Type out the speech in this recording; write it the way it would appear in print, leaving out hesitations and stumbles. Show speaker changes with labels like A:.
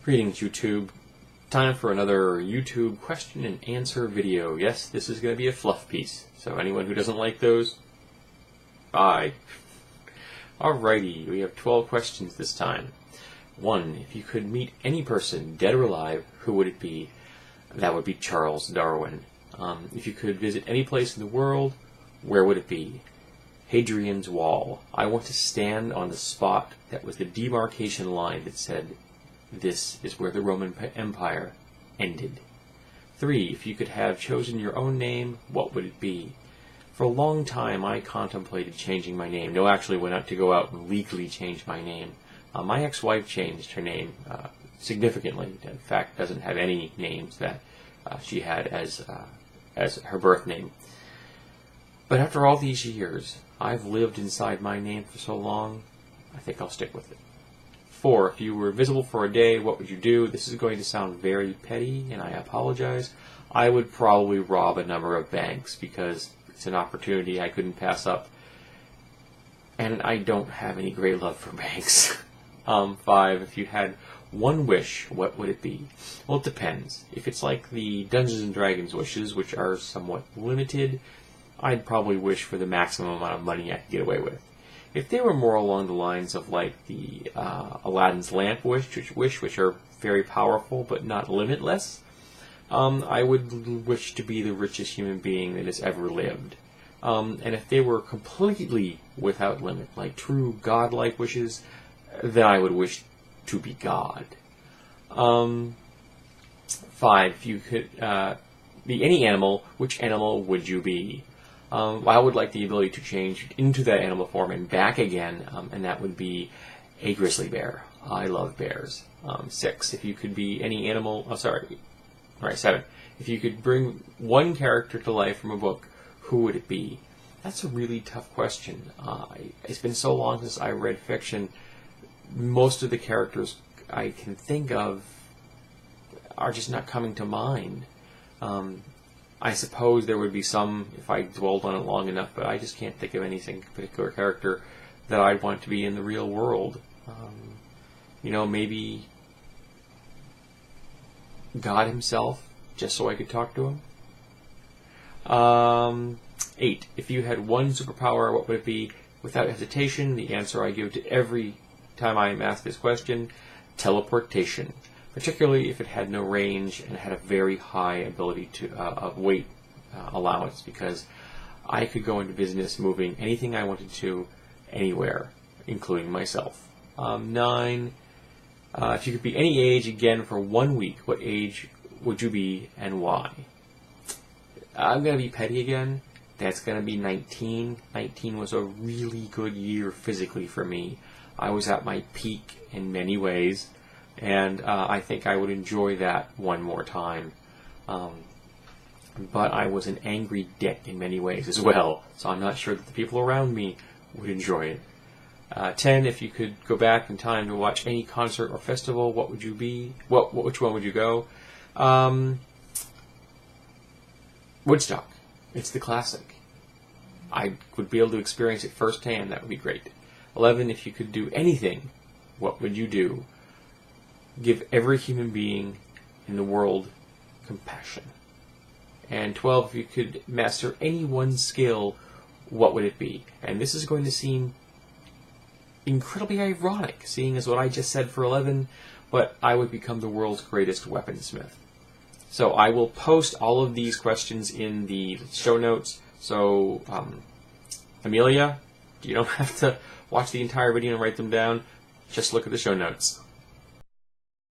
A: Greetings, YouTube. Time for another YouTube question and answer video. Yes, this is going to be a fluff piece, so anyone who doesn't like those, bye. Alrighty, we have 12 questions this time. 1. If you could meet any person, dead or alive, who would it be? That would be Charles Darwin. If you could visit any place in the world, where would it be? Hadrian's Wall. I want to stand on the spot that was the demarcation line that said, this is where the Roman Empire ended. 3. If you could have chosen your own name, what would it be? For a long time, I contemplated changing my name. No, actually went out to go out and legally change my name. My ex-wife changed her name significantly. In fact, doesn't have any names that she had as her birth name. But after all these years, I've lived inside my name for so long, I think I'll stick with it. 4. If you were invisible for a day, what would you do? This is going to sound very petty, and I apologize. I would probably rob a number of banks because it's an opportunity I couldn't pass up. And I don't have any great love for banks. 5. If you had one wish, what would it be? Well, it depends. If it's like the Dungeons and Dragons wishes, which are somewhat limited, I'd probably wish for the maximum amount of money I could get away with. If they were more along the lines of like the Aladdin's lamp wish, which are very powerful but not limitless, I would wish to be the richest human being that has ever lived. And if they were completely without limit, like true godlike wishes, then I would wish to be God. 5. If you could be any animal, which animal would you be? I would like the ability to change into that animal form and back again, and that would be a grizzly bear. I love bears. 6. If you could be any animal, 7. If you could bring one character to life from a book, who would it be? That's a really tough question. It's been so long since I read fiction. Most of the characters I can think of are just not coming to mind. I suppose there would be some if I dwelled on it long enough, but I just can't think of any particular character that I'd want to be in the real world. Maybe God himself, just so I could talk to him. 8. If you had one superpower, what would it be? Without hesitation, the answer I give to every time I am asked this question, teleportation. Particularly if it had no range and had a very high ability of weight allowance, because I could go into business moving anything I wanted to, anywhere, including myself. 9. If you could be any age again for 1 week, what age would you be and why? I'm going to be petty again. That's going to be 19. 19 was a really good year physically for me. I was at my peak in many ways. And I think I would enjoy that one more time. But I was an angry dick in many ways as well, so I'm not sure that the people around me would enjoy it. 10. If you could go back in time to watch any concert or festival, what would you be? Which one would you go? Woodstock. It's the classic. I would be able to experience it firsthand. That would be great. 11. If you could do anything, what would you do? Give every human being in the world compassion. And 12, if you could master any one skill, what would it be? And this is going to seem incredibly ironic, seeing as what I just said for 11, but I would become the world's greatest weaponsmith. So I will post all of these questions in the show notes. So, Amelia, you don't have to watch the entire video and write them down. Just look at the show notes.